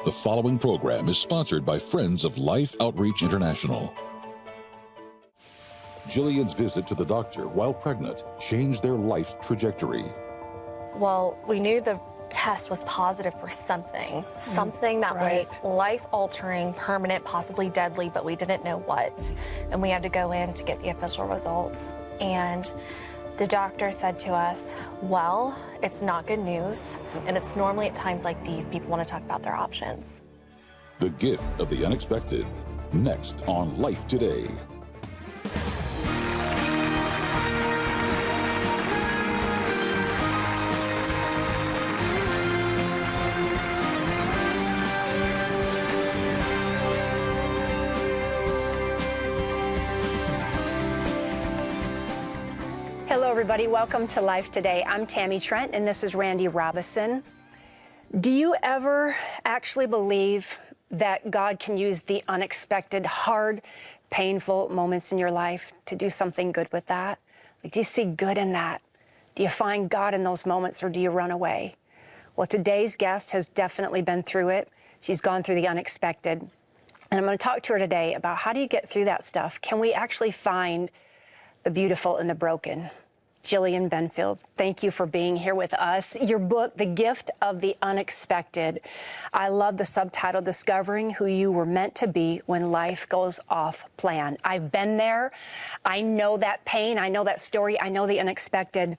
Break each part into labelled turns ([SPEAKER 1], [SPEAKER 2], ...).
[SPEAKER 1] The following program is sponsored by Friends of Life Outreach International. Jillian's visit to the doctor while pregnant changed their life's trajectory.
[SPEAKER 2] Well, we knew the test was positive for something that was life-altering, permanent, possibly deadly, but we didn't know what. And we had to go in to get the official results. And the doctor said to us, well, it's not good news. And it's normally at times like these, people want to talk about their options.
[SPEAKER 1] The gift of the unexpected. Next on Life Today.
[SPEAKER 3] Hello, everybody. Welcome to Life Today. I'm Tammy Trent, and this is Randy Robison. Do you ever actually believe that God can use the unexpected, hard, painful moments in your life to do something good with that? Like, do you see good in that? Do you find God in those moments, or do you run away? Well, today's guest has definitely been through it. She's gone through the unexpected. And I'm going to talk to her today about how do you get through that stuff? Can we actually find the beautiful in the broken? Jillian Benfield, thank you for being here with us. Your book, The Gift of the Unexpected. I love the subtitle, Discovering Who You Were Meant to Be When Life Goes Off Plan. I've been there. I know that pain. I know that story. I know the unexpected.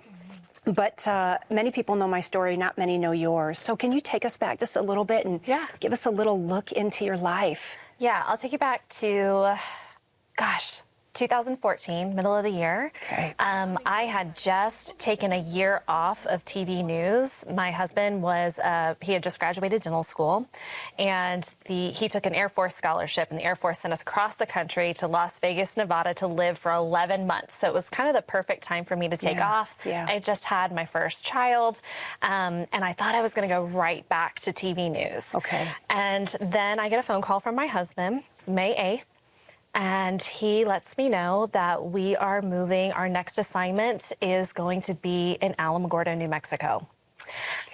[SPEAKER 3] But many people know my story, not many know yours. So can you take us back just a little bit and give us a little look into your life?
[SPEAKER 2] Yeah, I'll take you back to, 2014, middle of the year.
[SPEAKER 3] Okay.
[SPEAKER 2] I had just taken a year off of TV news. My husband was, he had just graduated dental school, and he took an Air Force scholarship, and the Air Force sent us across the country to Las Vegas, Nevada to live for 11 months. So it was kind of the perfect time for me to take off.
[SPEAKER 3] Yeah.
[SPEAKER 2] I just had my first child, and I thought I was gonna go right back to TV news.
[SPEAKER 3] Okay.
[SPEAKER 2] And then I get a phone call from my husband. It's May 8th. And he lets me know that we are moving. Our next assignment is going to be in Alamogordo, New Mexico.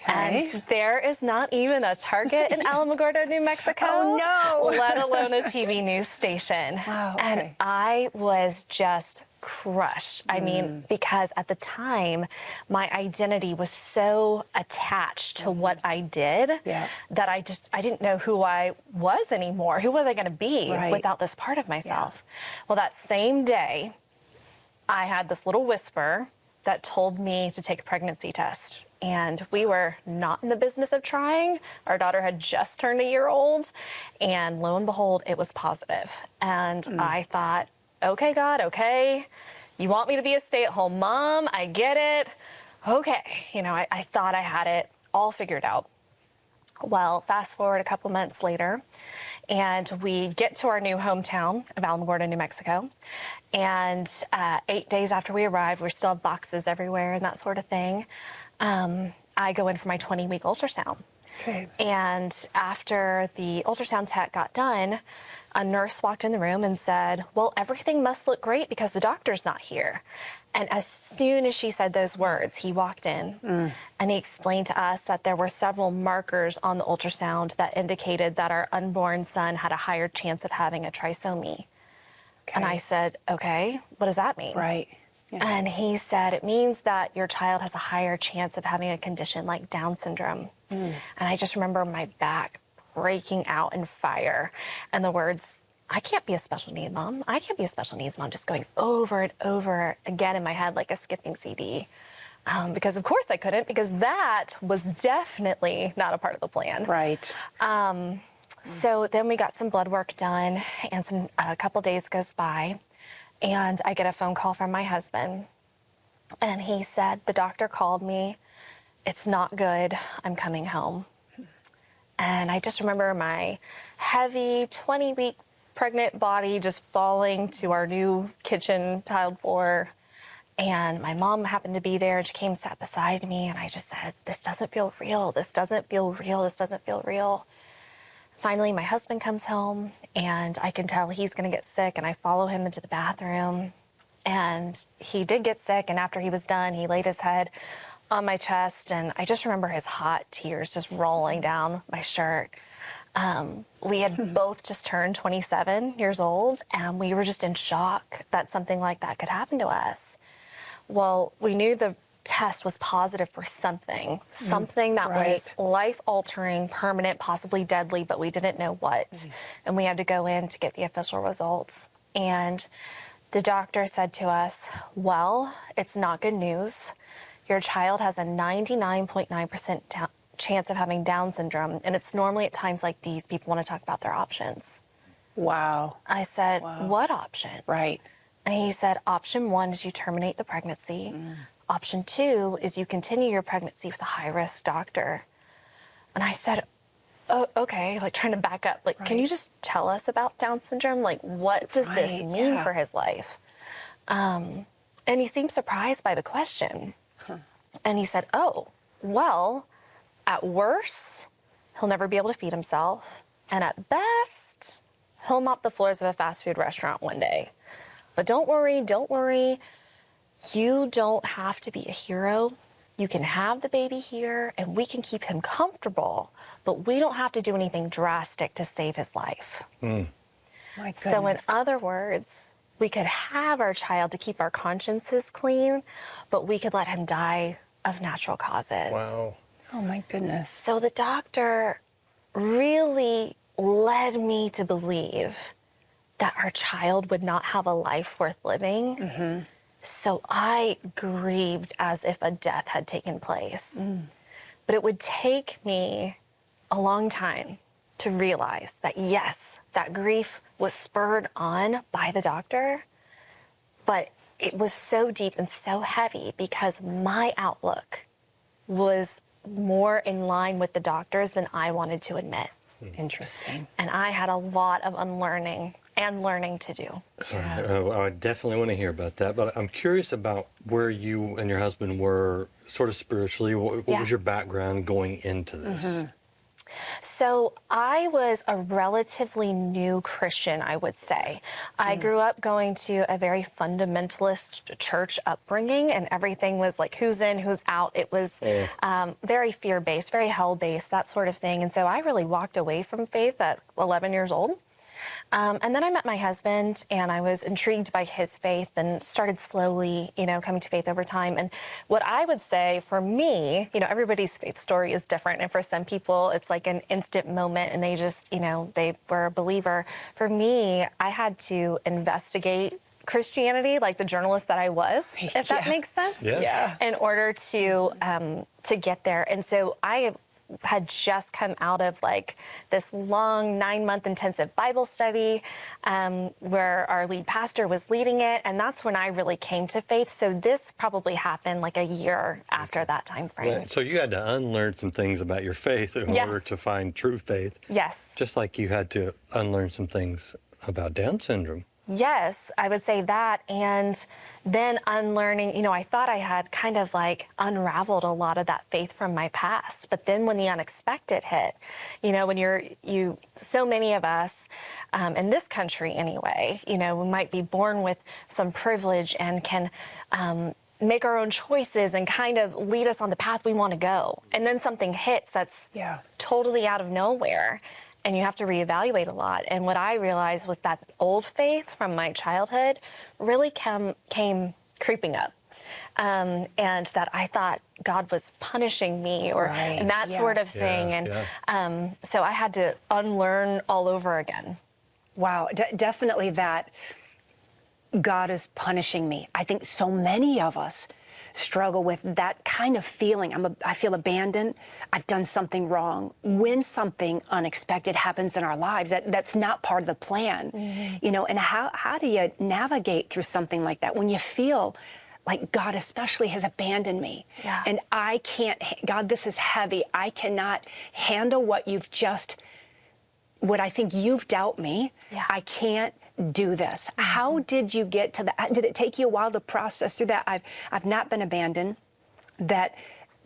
[SPEAKER 3] Okay.
[SPEAKER 2] And there is not even a Target in Alamogordo, New Mexico.
[SPEAKER 3] Oh, no.
[SPEAKER 2] Let alone a TV news station.
[SPEAKER 3] Wow, okay.
[SPEAKER 2] And I was just crushed. I mean, because at the time, my identity was so attached to what I did that I didn't know who I was anymore. Who was I going to be without this part of myself? Well, that same day, I had this little whisper that told me to take a pregnancy test. And we were not in the business of trying. Our daughter had just turned a year old, and lo and behold, it was positive. And I thought, okay, God, okay, you want me to be a stay-at-home mom, I get it. Okay, I thought I had it all figured out. Well, fast forward a couple months later, and we get to our new hometown of Alamogordo, New Mexico. And 8 days after we arrived, we still have boxes everywhere and that sort of thing. I go in for my 20-week ultrasound.
[SPEAKER 3] Okay.
[SPEAKER 2] And after the ultrasound tech got done, a nurse walked in the room and said, well, everything must look great because the doctor's not here. And as soon as she said those words, he walked in and he explained to us that there were several markers on the ultrasound that indicated that our unborn son had a higher chance of having a trisomy. Okay. And I said, okay, what does that mean?
[SPEAKER 3] Right. Yeah.
[SPEAKER 2] And he said, it means that your child has a higher chance of having a condition like Down syndrome. And I just remember my back breaking out in fire and the words, I can't be a special needs mom. I can't be a special needs mom, just going over and over again in my head like a skipping CD. Because of course I couldn't, because that was definitely not a part of the plan.
[SPEAKER 3] Right.
[SPEAKER 2] So then we got some blood work done, and a couple days goes by, and I get a phone call from my husband, and he said, the doctor called me, it's not good, I'm coming home. And I just remember my heavy 20-week pregnant body just falling to our new kitchen tiled floor. And my mom happened to be there, and she came and sat beside me, and I just said, this doesn't feel real, this doesn't feel real, this doesn't feel real. Finally, my husband comes home, and I can tell he's gonna get sick, and I follow him into the bathroom. And he did get sick, and after he was done, he laid his head on my chest, and I just remember his hot tears just rolling down my shirt. We had both just turned 27 years old, and we were just in shock that something like that could happen to us. Well, we knew the test was positive for something that was life-altering, permanent, possibly deadly, but we didn't know what. And we had to go in to get the official results. And the doctor said to us, well, it's not good news. Your child has a 99.9% chance of having Down syndrome. And it's normally at times like these, people want to talk about their options.
[SPEAKER 3] Wow.
[SPEAKER 2] I said, what options?
[SPEAKER 3] Right.
[SPEAKER 2] And he said, option 1 is you terminate the pregnancy. Option 2 is you continue your pregnancy with a high-risk doctor. And I said, oh, okay, like trying to back up. Like, can you just tell us about Down syndrome? Like, what does this mean for his life? And he seemed surprised by the question. And he said, oh, well, at worst, he'll never be able to feed himself. And at best, he'll mop the floors of a fast food restaurant one day. But don't worry. You don't have to be a hero. You can have the baby here and we can keep him comfortable, but we don't have to do anything drastic to save his life.
[SPEAKER 3] My goodness.
[SPEAKER 2] So in other words, we could have our child to keep our consciences clean, but we could let him die of natural causes.
[SPEAKER 4] Wow.
[SPEAKER 3] Oh my goodness.
[SPEAKER 2] So the doctor really led me to believe that our child would not have a life worth living. So I grieved as if a death had taken place. But it would take me a long time to realize that, yes, that grief was spurred on by the doctor, but it was so deep and so heavy because my outlook was more in line with the doctors than I wanted to admit.
[SPEAKER 3] Interesting.
[SPEAKER 2] And I had a lot of unlearning and learning to do.
[SPEAKER 4] I definitely want to hear about that, but I'm curious about where you and your husband were sort of spiritually. What was your background going into this?
[SPEAKER 2] So I was a relatively new Christian, I would say. I grew up going to a very fundamentalist church upbringing, and everything was like who's in, who's out. It was very fear-based, very hell-based, that sort of thing. And so I really walked away from faith at 11 years old. And then I met my husband, and I was intrigued by his faith and started slowly, coming to faith over time. And what I would say for me, everybody's faith story is different. And for some people, it's like an instant moment and they just, they were a believer. For me, I had to investigate Christianity like the journalist that I was, if that makes sense, in order to get there. And so I had just come out of like this long 9-month intensive Bible study where our lead pastor was leading it. And that's when I really came to faith. So this probably happened like a year after that time frame.
[SPEAKER 4] Right. So you had to unlearn some things about your faith in order to find true faith.
[SPEAKER 2] Yes.
[SPEAKER 4] Just like you had to unlearn some things about Down syndrome.
[SPEAKER 2] Yes, I would say that. And then unlearning, I thought I had kind of like unraveled a lot of that faith from my past. But then when the unexpected hit, when so many of us in this country anyway, we might be born with some privilege and can make our own choices and kind of lead us on the path we want to go. And then something hits that's totally out of nowhere. And you have to reevaluate a lot. And what I realized was that old faith from my childhood really came creeping up. And that I thought God was punishing me and that sort of thing. And so I had to unlearn all over again.
[SPEAKER 3] Wow, definitely that God is punishing me. I think so many of us struggle with that kind of feeling. I feel abandoned. I've done something wrong. When something unexpected happens in our lives, that's not part of the plan, and how do you navigate through something like that when you feel like God especially has abandoned me and I can't, God, this is heavy. I cannot handle what I think you've dealt me. I can't do this. How did you get to that? Did it take you a while to process through that? I've not been abandoned. That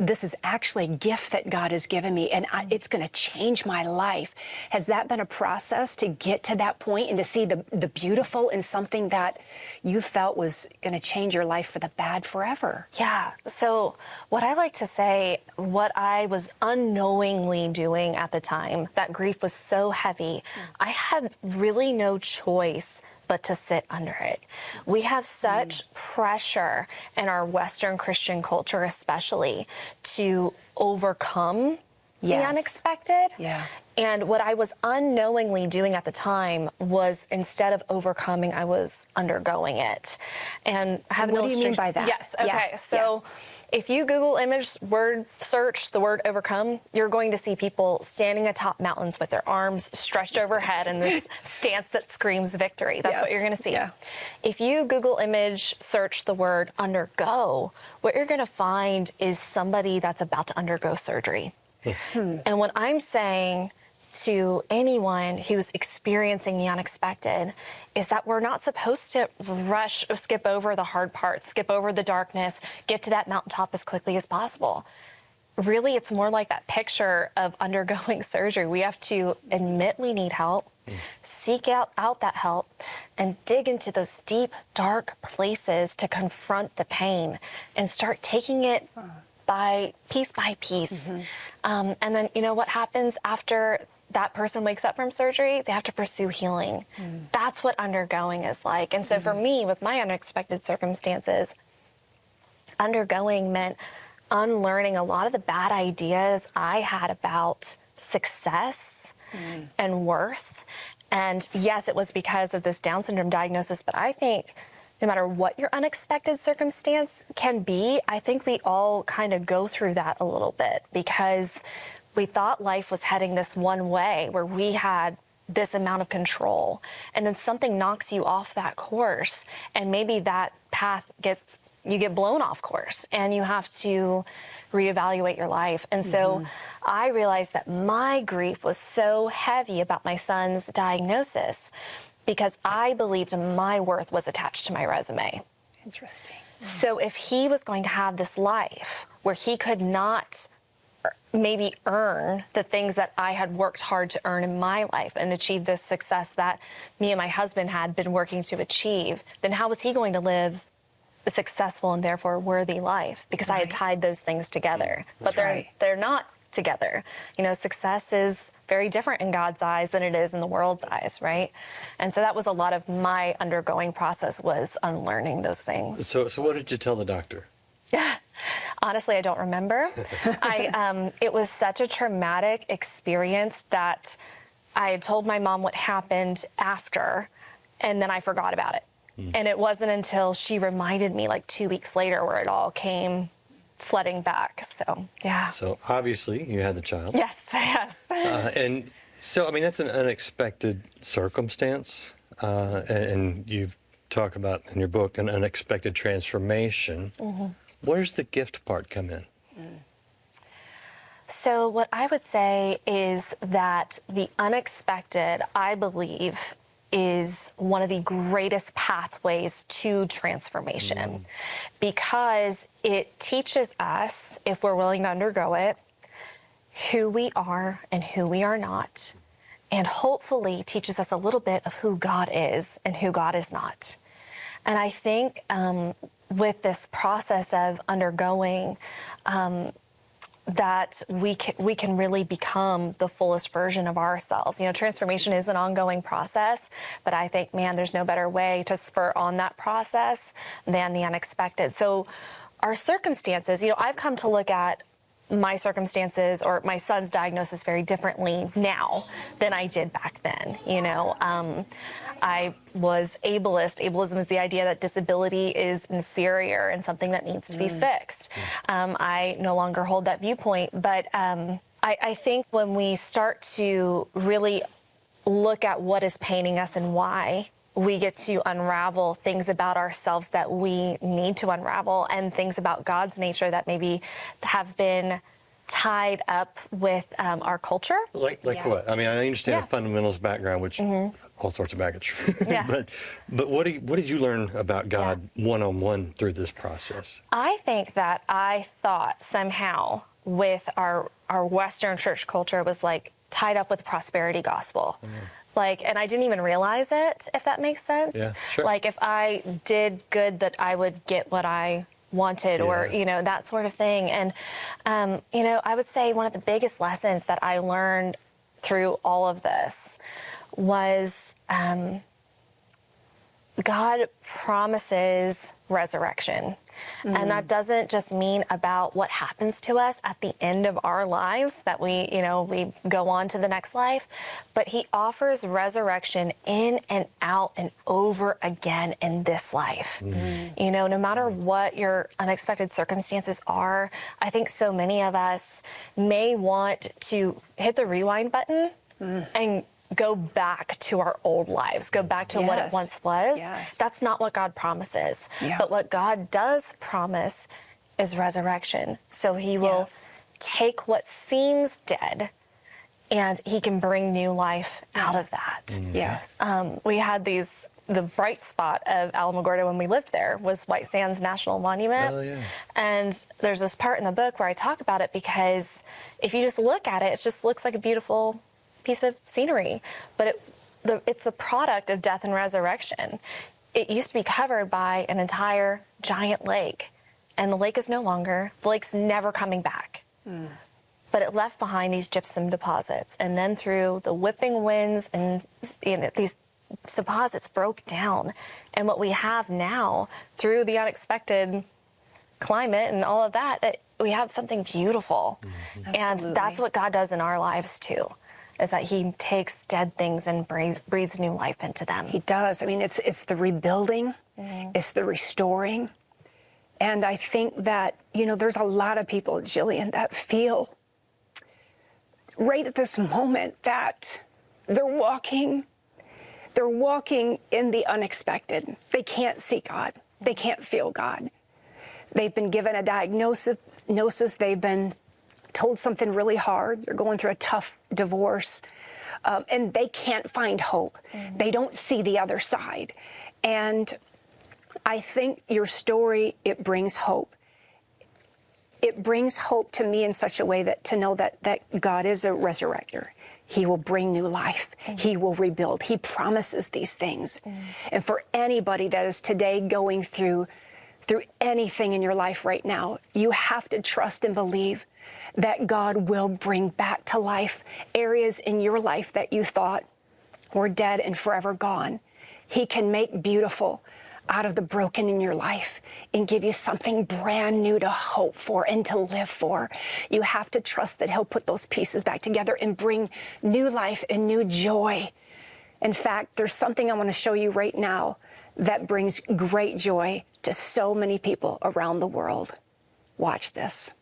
[SPEAKER 3] this is actually a gift that God has given me, and it's going to change my life. Has that been a process to get to that point and to see the beautiful in something that you felt was going to change your life for the bad forever?
[SPEAKER 2] Yeah. So what I like to say, what I was unknowingly doing at the time, that grief was so heavy, I had really no choice but to sit under it. We have such pressure in our Western Christian culture, especially, to overcome the unexpected.
[SPEAKER 3] Yeah.
[SPEAKER 2] And what I was unknowingly doing at the time was, instead of overcoming, I was undergoing it. And have
[SPEAKER 3] what do you mean by that?
[SPEAKER 2] Yes. Okay. So if you Google image word search the word overcome, you're going to see people standing atop mountains with their arms stretched overhead in this stance that screams victory. That's what you're going to see.
[SPEAKER 3] Yeah.
[SPEAKER 2] If you Google image search the word undergo, what you're going to find is somebody that's about to undergo surgery. And what I'm saying to anyone who's experiencing the unexpected is that we're not supposed to rush or skip over the hard parts, skip over the darkness, get to that mountaintop as quickly as possible. Really, it's more like that picture of undergoing surgery. We have to admit we need help, seek out that help, and dig into those deep, dark places to confront the pain and start taking it by piece. And then, you know what happens after that person wakes up from surgery? They have to pursue healing. That's what undergoing is like. And so for me, with my unexpected circumstances, undergoing meant unlearning a lot of the bad ideas I had about success and worth. And yes, it was because of this Down syndrome diagnosis, but I think no matter what your unexpected circumstance can be, I think we all kind of go through that a little bit, because we thought life was heading this one way where we had this amount of control, and then something knocks you off that course, and maybe that path you get blown off course, and you have to reevaluate your life. And so I realized that my grief was so heavy about my son's diagnosis because I believed my worth was attached to my resume.
[SPEAKER 3] Interesting.
[SPEAKER 2] So if he was going to have this life where he could not maybe earn the things that I had worked hard to earn in my life and achieve this success that me and my husband had been working to achieve, then how was he going to live a successful and therefore worthy life? Because I had tied those things together. But they're not together. You know, success is very different in God's eyes than it is in the world's eyes, right? And so that was a lot of my undergoing process, was unlearning those things.
[SPEAKER 4] So what did you tell the doctor?
[SPEAKER 2] Honestly, I don't remember. It was such a traumatic experience that I had told my mom what happened after, and then I forgot about it. And it wasn't until she reminded me like 2 weeks later where it all came flooding back. So, yeah.
[SPEAKER 4] So obviously you had the child.
[SPEAKER 2] Yes.
[SPEAKER 4] And so, I mean, that's an unexpected circumstance. And you talk about in your book an unexpected transformation. Where's the gift part come in?
[SPEAKER 2] So what I would say is that the unexpected, I believe, is one of the greatest pathways to transformation, because it teaches us, if we're willing to undergo it, who we are and who we are not, and hopefully teaches us a little bit of who God is and who God is not. And I think with this process of undergoing, that we can really become the fullest version of ourselves. You know, transformation is an ongoing process, but I think, man, there's no better way to spur on that process than the unexpected. So our circumstances, you know, I've come to look at my circumstances or my son's diagnosis very differently now than I did back then. You know, I was ableist. Ableism is the idea that disability is inferior and something that needs to be fixed. I no longer hold that viewpoint, but I think when we start to really look at what is paining us and why, we get to unravel things about ourselves that we need to unravel, and things about God's nature that maybe have been tied up with our culture.
[SPEAKER 4] Like what? I mean, I understand a fundamentals background, which all sorts of baggage. but what did you learn about God one-on-one through this process?
[SPEAKER 2] I think that I thought somehow with our Western church culture was like tied up with the prosperity gospel. Like, and I didn't even realize it, if that makes sense.
[SPEAKER 4] Yeah, sure.
[SPEAKER 2] Like, if I did good, that I would get what I wanted, or, you know, that sort of thing. And, you know, I would say one of the biggest lessons that I learned through all of this was God promises resurrection. And that doesn't just mean about what happens to us at the end of our lives, that we go on to the next life, but he offers resurrection in and out and over again in this life. You know, no matter what your unexpected circumstances are, I think so many of us may want to hit the rewind button and go back to our old lives, go back to what it once was. That's not what God promises. But what God does promise is resurrection. So he will take what seems dead and he can bring new life out of that. We had the bright spot of Alamogordo when we lived there was White Sands National Monument. And there's this part in the book where I talk about it, because if you just look at it, it just looks like a beautiful piece of scenery, but it's the product of death and resurrection. It used to be covered by an entire giant lake, and the lake is no longer. The lake's never coming back. But it left behind these gypsum deposits, and then through the whipping winds, and these deposits broke down. And what we have now, through the unexpected climate and all of that, we have something beautiful. And that's what God does in our lives too, is that he takes dead things and breathes new life into them.
[SPEAKER 3] He does. I mean, it's the rebuilding, it's the restoring. And I think that, you know, there's a lot of people, Jillian, that feel right at this moment that they're walking in the unexpected. They can't see God. They can't feel God. They've been given a diagnosis. They've been told something really hard. You're going through a tough divorce, and they can't find hope. They don't see the other side. And I think your story, it brings hope. It brings hope to me in such a way that to know that God is a resurrector. He will bring new life. He will rebuild. He promises these things. And for anybody that is today going through anything in your life right now, you have to trust and believe that God will bring back to life areas in your life that you thought were dead and forever gone. He can make beautiful out of the broken in your life and give you something brand new to hope for and to live for. You have to trust that he'll put those pieces back together and bring new life and new joy. In fact, there's something I want to show you right now that brings great joy to so many people around the world. Watch this.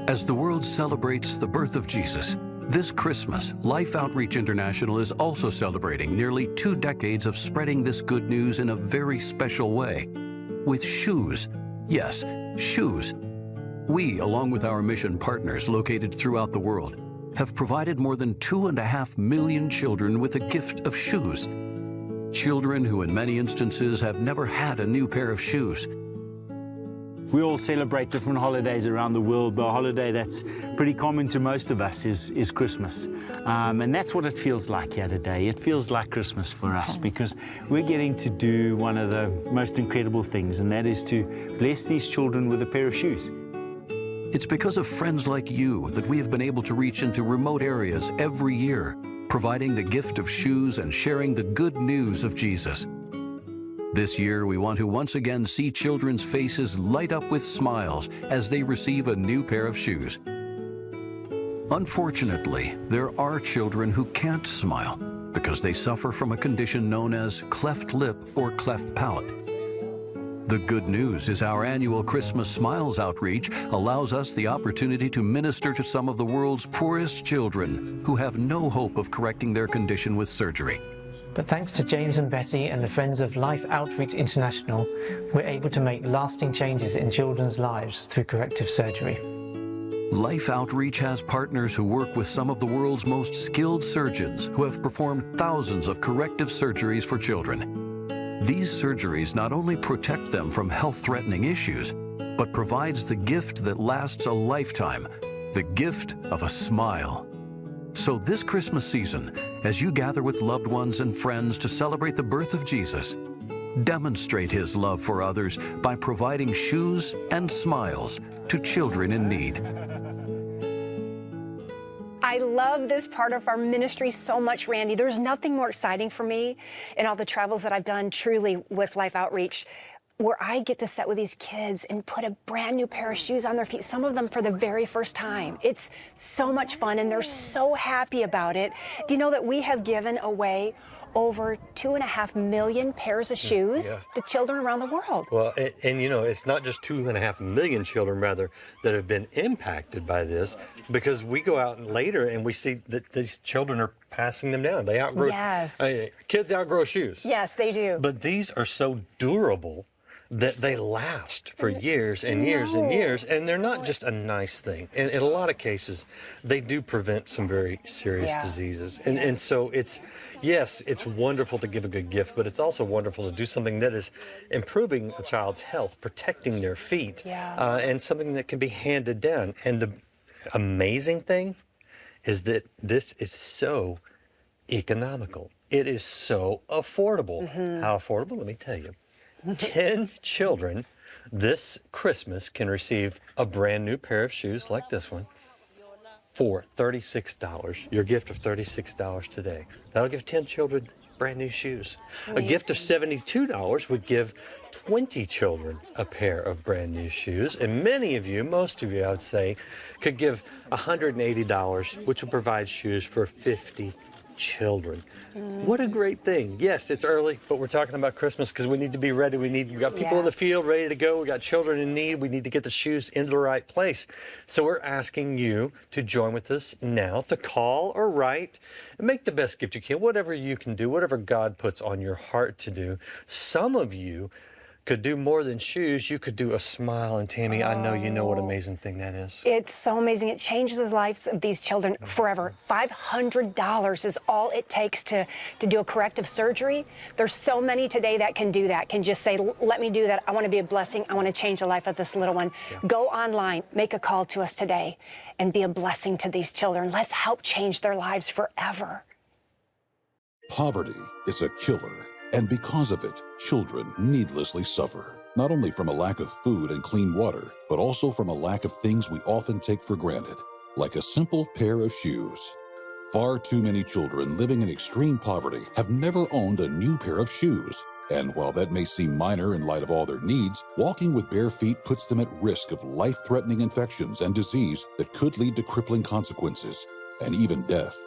[SPEAKER 5] As the world celebrates the birth of Jesus, this Christmas, Life Outreach International is also celebrating nearly 2 decades of spreading this good news in a very special way. With shoes. Yes, shoes. We, along with our mission partners located throughout the world, have provided more than 2.5 million children with a gift of shoes. Children who in many instances have never had a new pair of shoes.
[SPEAKER 6] We all celebrate different holidays around the world, but a holiday that's pretty common to most of us is Christmas. And that's what it feels like here today. It feels like Christmas for us because we're getting to do one of the most incredible things, and that is to bless these children with a pair of shoes.
[SPEAKER 5] It's because of friends like you that we have been able to reach into remote areas every year, providing the gift of shoes and sharing the good news of Jesus. This year, we want to once again see children's faces light up with smiles as they receive a new pair of shoes. Unfortunately, there are children who can't smile because they suffer from a condition known as cleft lip or cleft palate. The good news is our annual Christmas Smiles outreach allows us the opportunity to minister to some of the world's poorest children who have no hope of correcting their condition with surgery.
[SPEAKER 7] But thanks to James and Betty and the Friends of Life Outreach International, we're able to make lasting changes in children's lives through corrective surgery.
[SPEAKER 5] Life Outreach has partners who work with some of the world's most skilled surgeons who have performed thousands of corrective surgeries for children. These surgeries not only protect them from health-threatening issues, but provides the gift that lasts a lifetime, the gift of a smile. So this Christmas season, as you gather with loved ones and friends to celebrate the birth of Jesus, demonstrate His love for others by providing shoes and smiles to children in need.
[SPEAKER 3] I love this part of our ministry so much, Randy. There's nothing more exciting for me in all the travels that I've done truly with Life Outreach, where I get to sit with these kids and put a brand new pair of shoes on their feet, some of them for the very first time. It's so much fun, and they're so happy about it. Do you know that we have given away over 2.5 million pairs of shoes to children around the world?
[SPEAKER 4] Well, and you know, it's not just 2.5 million children, rather, that have been impacted by this, because we go out later and we see that these children are passing them down. They outgrow.
[SPEAKER 3] Yes.
[SPEAKER 4] Kids outgrow shoes.
[SPEAKER 3] Yes, they do.
[SPEAKER 4] But these are so durable that they last for years and years and years, and they're not just a nice thing. And in a lot of cases, they do prevent some very serious diseases. And so it's, yes, it's wonderful to give a good gift, but it's also wonderful to do something that is improving a child's health, protecting their feet, and something that can be handed down. And the amazing thing is that this is so economical. It is so affordable. How affordable? Let me tell you. 10 children this Christmas can receive a brand new pair of shoes like this one for $36. Your gift of $36 today. That'll give 10 children brand new shoes. Amazing. A gift of $72 would give 20 children a pair of brand new shoes. And many of you, most of you, I would say, could give $180, which would provide shoes for 50 children. What a great thing. Yes, it's early, but we're talking about Christmas because we need to be ready. We've got people in the field ready to go. We got children in need. We need to get the shoes into the right place. So we're asking you to join with us now, to call or write and make the best gift you can, whatever you can do, whatever God puts on your heart to do. Some of you could do more than shoes. You could do a smile. And Tammy, I know you know what amazing thing that is.
[SPEAKER 3] It's so amazing. It changes the lives of these children forever. $500 is all it takes to do a corrective surgery. There's so many today that can do that, can just say, let me do that. I want to be a blessing. I want to change the life of this little one. Go online, make a call to us today, and be a blessing to these children. Let's help change their lives forever.
[SPEAKER 1] Poverty is a killer. And because of it, children needlessly suffer, not only from a lack of food and clean water, but also from a lack of things we often take for granted, like a simple pair of shoes. Far too many children living in extreme poverty have never owned a new pair of shoes. And while that may seem minor in light of all their needs, walking with bare feet puts them at risk of life-threatening infections and disease that could lead to crippling consequences, and even death.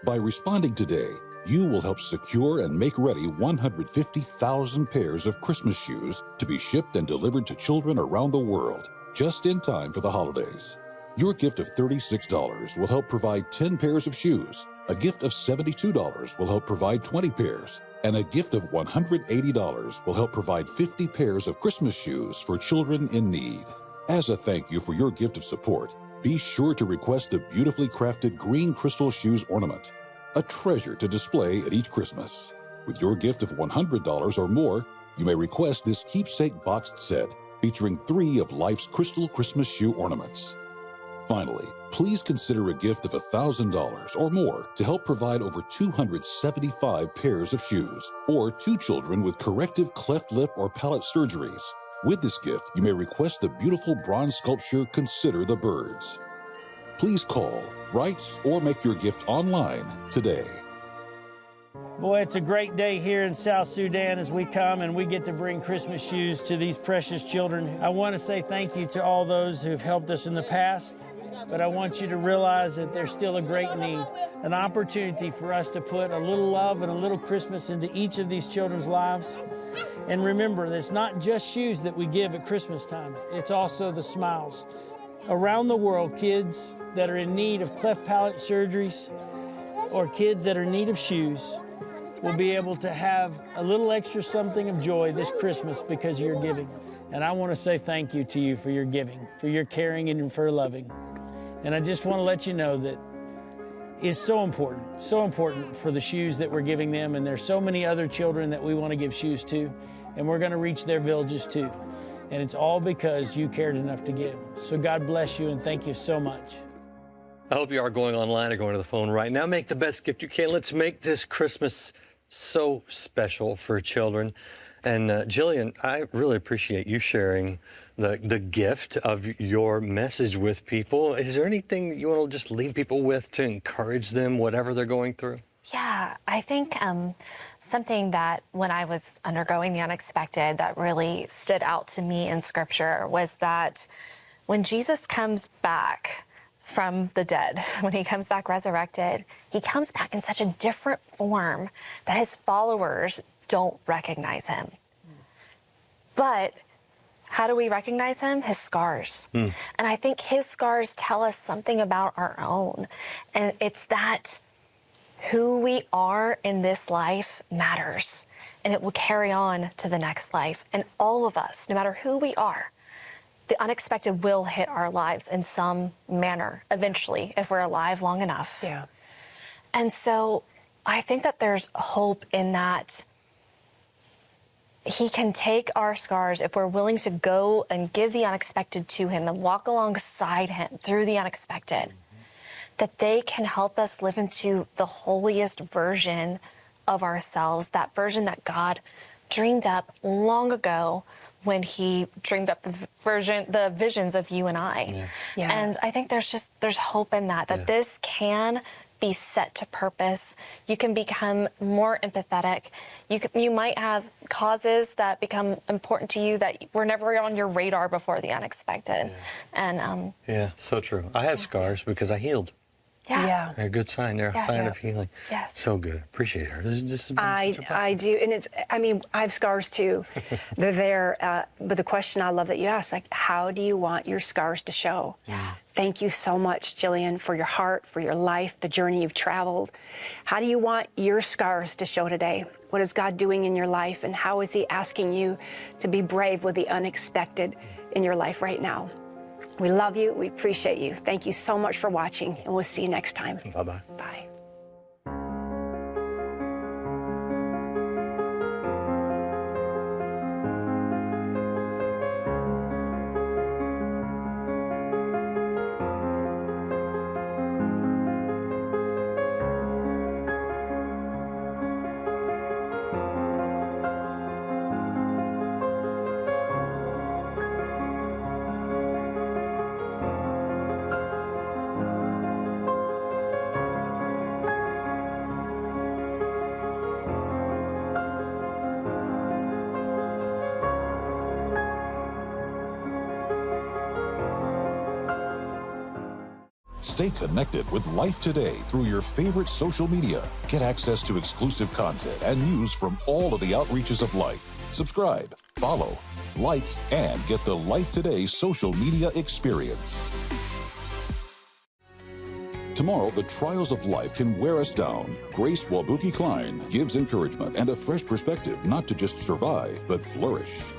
[SPEAKER 1] By responding today, you will help secure and make ready 150,000 pairs of Christmas shoes to be shipped and delivered to children around the world, just in time for the holidays. Your gift of $36 will help provide 10 pairs of shoes. A gift of $72 will help provide 20 pairs. And a gift of $180 will help provide 50 pairs of Christmas shoes for children in need. As a thank you for your gift of support, be sure to request the beautifully crafted green crystal shoes ornament, a treasure to display at each Christmas. With your gift of $100 or more, you may request this keepsake boxed set featuring 3 of life's crystal Christmas shoe ornaments. Finally, please consider a gift of $1,000 or more to help provide over 275 pairs of shoes or 2 children with corrective cleft lip or palate surgeries. With this gift, you may request the beautiful bronze sculpture Consider the Birds. Please call, write, or make your gift online today.
[SPEAKER 8] Boy, it's a great day here in South Sudan as we come and we get to bring Christmas shoes to these precious children. I want to say thank you to all those who've helped us in the past, but I want you to realize that there's still a great need, an opportunity for us to put a little love and a little Christmas into each of these children's lives. And remember, that it's not just shoes that we give at Christmas time, it's also the smiles. Around the world, kids that are in need of cleft palate surgeries or kids that are in need of shoes will be able to have a little extra something of joy this Christmas because of your giving. And I want to say thank you to you for your giving, for your caring and for loving. And I just want to let you know that it's so important for the shoes that we're giving them. And there's so many other children that we want to give shoes to, and we're going to reach their villages too. And it's all because you cared enough to give. So God bless you, and thank you so much.
[SPEAKER 4] I hope you are going online or going to the phone right now. Make the best gift you can. Let's make this Christmas so special for children. And Jillian, I really appreciate you sharing the gift of your message with people. Is there anything that you want to just leave people with to encourage them, whatever they're going through?
[SPEAKER 2] Yeah, I think something that when I was undergoing the unexpected that really stood out to me in Scripture was that when Jesus comes back from the dead, when he comes back resurrected, he comes back in such a different form that his followers don't recognize him. But how do we recognize him? His scars. And I think his scars tell us something about our own. And it's that who we are in this life matters, and it will carry on to the next life. And all of us, no matter who we are, the unexpected will hit our lives in some manner eventually if we're alive long enough.
[SPEAKER 3] Yeah.
[SPEAKER 2] And so I think that there's hope in that he can take our scars if we're willing to go and give the unexpected to him and walk alongside him through the unexpected, that they can help us live into the holiest version of ourselves, that version that God dreamed up long ago when he dreamed up the visions of you and I.
[SPEAKER 3] Yeah. Yeah.
[SPEAKER 2] And I think there's hope in that this can be set to purpose. You can become more empathetic. You might have causes that become important to you that were never on your radar before the unexpected. And
[SPEAKER 4] yeah, so true. I have scars because I healed.
[SPEAKER 2] Yeah.
[SPEAKER 4] They're a good sign. They're a sign of healing.
[SPEAKER 2] Yes.
[SPEAKER 4] So good. Appreciate her. This has been such a
[SPEAKER 3] I do. And I have scars too. They're there. But the question I love that you asked, like, how do you want your scars to show?
[SPEAKER 2] Yeah.
[SPEAKER 3] Thank you so much, Jillian, for your heart, for your life, the journey you've traveled. How do you want your scars to show today? What is God doing in your life? And how is he asking you to be brave with the unexpected in your life right now? We love you. We appreciate you. Thank you so much for watching, and we'll see you next time.
[SPEAKER 4] Bye-bye.
[SPEAKER 3] Bye.
[SPEAKER 1] Stay connected with Life Today through your favorite social media. Get access to exclusive content and news from all of the outreaches of life. Subscribe, follow, like, and get the Life Today social media experience. Tomorrow, the trials of life can wear us down. Grace Wabuki-Klein gives encouragement and a fresh perspective not to just survive, but flourish.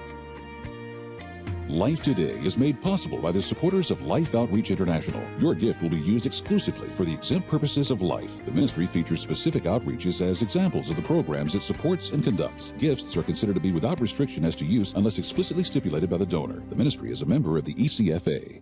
[SPEAKER 1] Life Today is made possible by the supporters of Life Outreach International. Your gift will be used exclusively for the exempt purposes of life. The ministry features specific outreaches as examples of the programs it supports and conducts. Gifts are considered to be without restriction as to use unless explicitly stipulated by the donor. The ministry is a member of the ECFA.